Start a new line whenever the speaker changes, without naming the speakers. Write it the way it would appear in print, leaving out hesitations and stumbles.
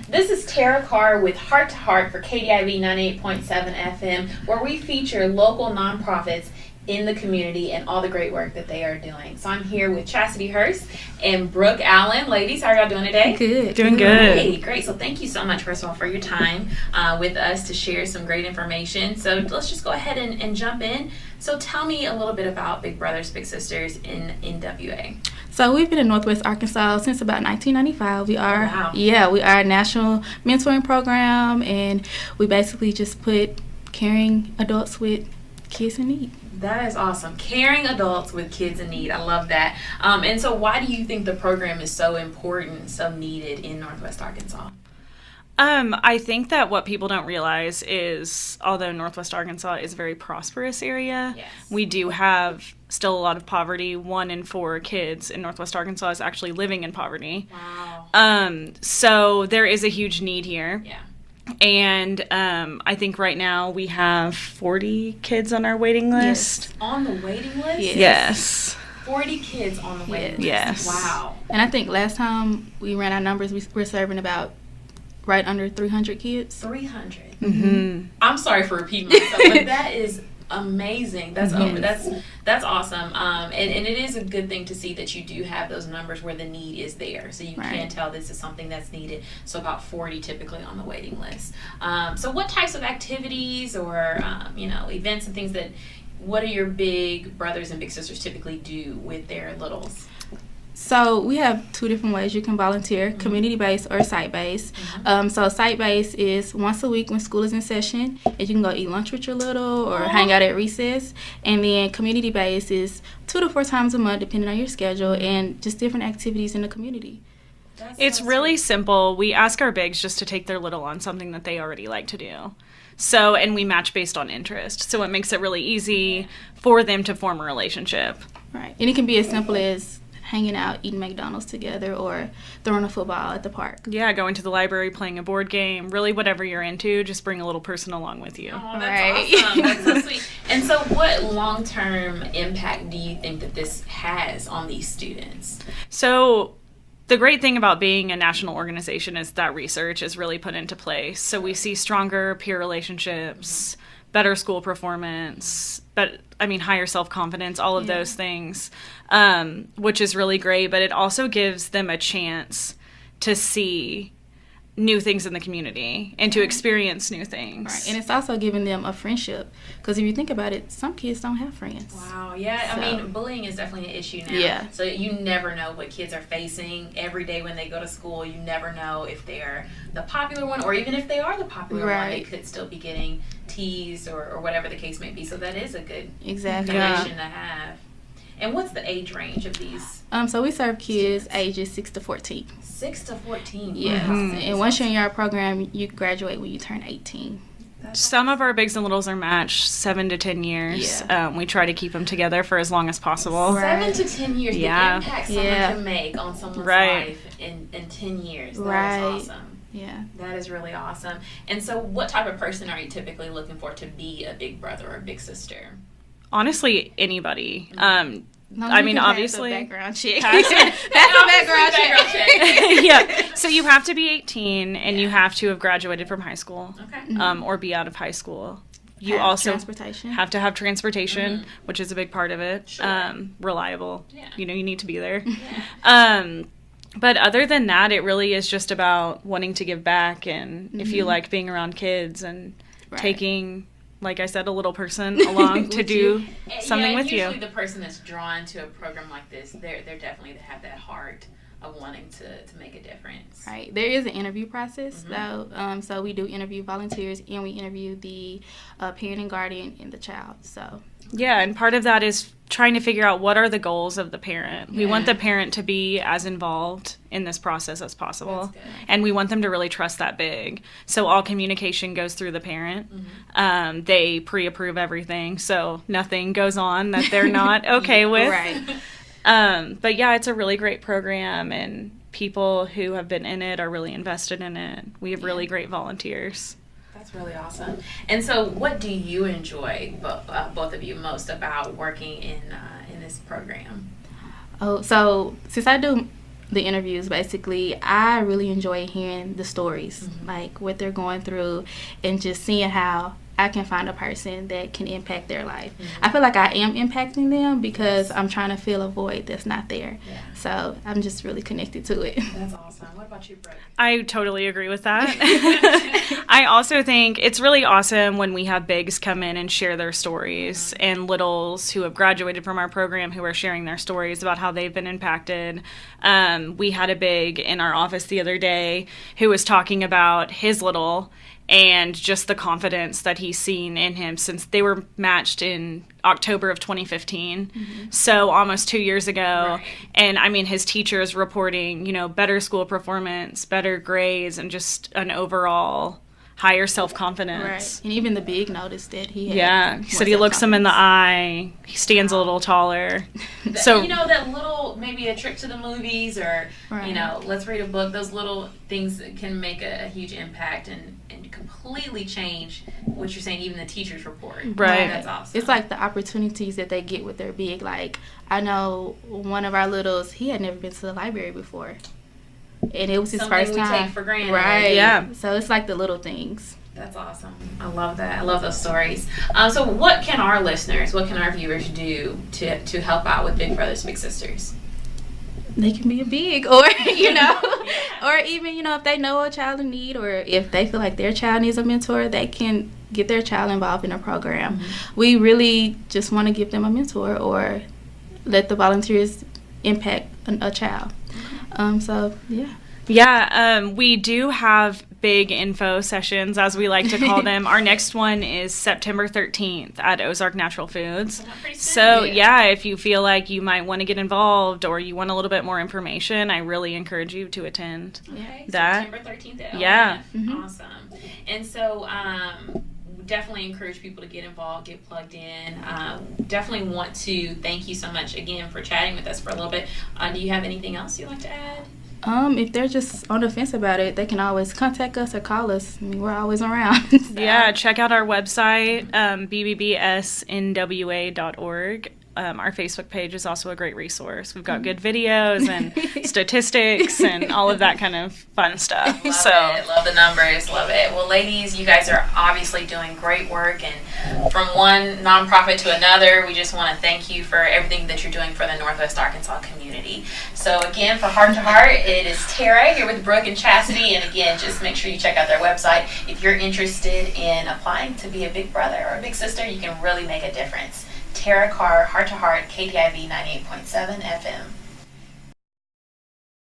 This is Tara Carr with Heart to Heart for KDIV 98.7 FM, where we feature local nonprofits in the community and all the great work that they are doing. So I'm here with Chastity Hurst and Brooke Allen. Ladies, how are y'all doing today?
Good.
Doing good.
Great, great. So thank you so much, first of all, for your time with us to share some great information. So let's just go ahead and jump in. So tell me a little bit about Big Brothers Big Sisters in NWA.
So we've been in Northwest Arkansas since about 1995. We are,
wow.
We are a national mentoring program, and we basically just put caring adults with kids in need.
That is awesome. Caring adults with kids in need. I love that. And so why do you think the program is so important, so needed in Northwest Arkansas?
I think that what people don't realize is, although Northwest Arkansas is a very prosperous area,
Yes.
we do have still a lot of poverty. 1 in 4 kids in Northwest Arkansas is actually living in poverty.
Wow.
So there is a huge need here.
Yeah.
And I think right now we have 40 kids on our waiting list.
Yes.
On the waiting list?
Yes.
40 kids on the waiting list.
Yes.
Wow.
And I think last time we ran our numbers, we're serving about right under 300 kids.
300.
Mm-hmm.
I'm sorry for repeating myself, but that is amazing. That's that's awesome. And it is a good thing to see that you do have those numbers where the need is there, so you can tell this is something that's needed. So about 40 typically on the waiting list. So what types of activities or events and things what do your big brothers and big sisters typically do with their littles?
So we have 2 different ways you can volunteer, community-based or site-based. So site-based is once a week when school is in session, and you can go eat lunch with your little or hang out at recess. And then community-based is 2 to 4 times a month, depending on your schedule, and just different activities in the community.
It's really simple. We ask our bigs just to take their little on something that they already like to do. So, and we match based on interest. So it makes it really easy for them to form a relationship.
Right. And it can be as simple as hanging out, eating McDonald's together, or throwing a football at the park.
Yeah, going to the library, playing a board game, really whatever you're into, just bring a little person along with you.
Oh, that's awesome. That's so sweet. And so what long-term impact do you think that this has on these students?
So the great thing about being a national organization is that research is really put into place. So we see stronger peer relationships, better school performance, higher self-confidence, all of those things, which is really great. But it also gives them a chance to see new things in the community and to experience new things.
Right. And it's also giving them a friendship, because if you think about it, some kids don't have friends.
Wow, yeah.
So,
I mean, bullying is definitely an issue now.
Yeah.
So you never know what kids are facing every day when they go to school. You never know if they're the popular one, or even if they are the popular one, they could still be getting teased or whatever the case may be. So that is a good information to have. And what's the age range of these?
So we serve kids ages 6 to 14.
6 to 14.
Yes.
Wow.
And once you're in our program, you graduate when you turn 18.
Some of our bigs and littles are matched 7 to 10 years.
Yeah.
We try to keep them together for as long as possible.
7 to 10 years.
Yeah.
The impact someone can make on someone's life in 10 years. That is awesome.
Yeah.
That is really awesome. And so what type of person are you typically looking for to be a big brother or big sister?
Honestly, anybody.
That's
Obviously.
a background check.
That's a background check.
Yeah. So you have to be 18 and you have to have graduated from high school.
Okay.
Or be out of high school. You
Have
also
transportation.
have to have transportation, which is a big part of it.
Sure.
Reliable.
Yeah.
You need to be there.
Yeah.
But other than that, it really is just about wanting to give back, and if you like being around kids and taking, like I said, a little person along to do something with you.
Usually the person that's drawn to a program like this, they're definitely have that heart of wanting to make a difference.
Right. There is an interview process, though. So we do interview volunteers, and we interview the parent and guardian and the child. So.
Yeah, and part of that is trying to figure out what are the goals of the parent. We want the parent to be as involved in this process as possible, and we want them to really trust that big. So all communication goes through the parent. They pre-approve everything, so nothing goes on that they're not okay with.
Right.
But yeah, it's a really great program, and people who have been in it are really invested in it. We have really great volunteers.
That's really awesome. And so what do you enjoy, both of you, most about working in this program?
Oh, so since I do the interviews, basically, I really enjoy hearing the stories, like what they're going through, and just seeing how I can find a person that can impact their life. I feel like I am impacting them because I'm trying to fill a void that's not there. Yeah. So I'm just really connected to it.
That's awesome. What about you, Brooke?
I totally agree with that. I also think it's really awesome when we have bigs come in and share their stories, and littles who have graduated from our program who are sharing their stories about how they've been impacted. We had a big in our office the other day who was talking about his little and just the confidence that he's seen in him since they were matched in October of 2015. So almost 2 years ago. Right. And I mean, his teachers reporting, better school performance, better grades, and just an overall higher self-confidence.
Right. And even the big noticed that he had.
Yeah. He said he looks him in the eye. He stands a little taller. So
that little, maybe a trip to the movies or,
right.
Let's read a book. Those little things can make a huge impact and completely change what you're saying, even the teacher's report.
Right.
That's awesome.
It's like the opportunities that they get with their big. Like, I know one of our littles, he had never been to the library before. And it was his first time.
Something we take for granted.
Right.
Yeah.
So it's like the little things.
That's awesome. I love that. I love those stories. So what can our listeners, what can our viewers do to help out with Big Brothers Big Sisters?
They can be a big, or or even if they know a child in need, or if they feel like their child needs a mentor, they can get their child involved in a program. We really just want to give them a mentor or let the volunteers impact a child. So yeah.
Yeah, we do have big info sessions, as we like to call them. Our next one is September 13th at Ozark Natural Foods. So, yeah, if you feel like you might want to get involved or you want a little bit more information, I really encourage you to attend that.
September 13th at
Yeah.
Awesome. And so, definitely encourage people to get involved, get plugged in. Definitely want to thank you so much again for chatting with us for a little bit. Do you have anything else you'd like to add?
If they're just on the fence about it, they can always contact us or call us. I mean, we're always around.
Yeah, check out our website, bbbsnwa.org. Our Facebook page is also a great resource. We've got good videos and statistics and all of that kind of fun stuff.
Love it. Love the numbers. Love it. Well, ladies, you guys are obviously doing great work. And from one nonprofit to another, we just want to thank you for everything that you're doing for the Northwest Arkansas community. So, again, for Heart to Heart, it is Tara here with Brooke and Chastity. And, again, just make sure you check out their website. If you're interested in applying to be a big brother or a big sister, you can really make a difference. Tara Carr, Heart to Heart, KDIV 98.7 FM.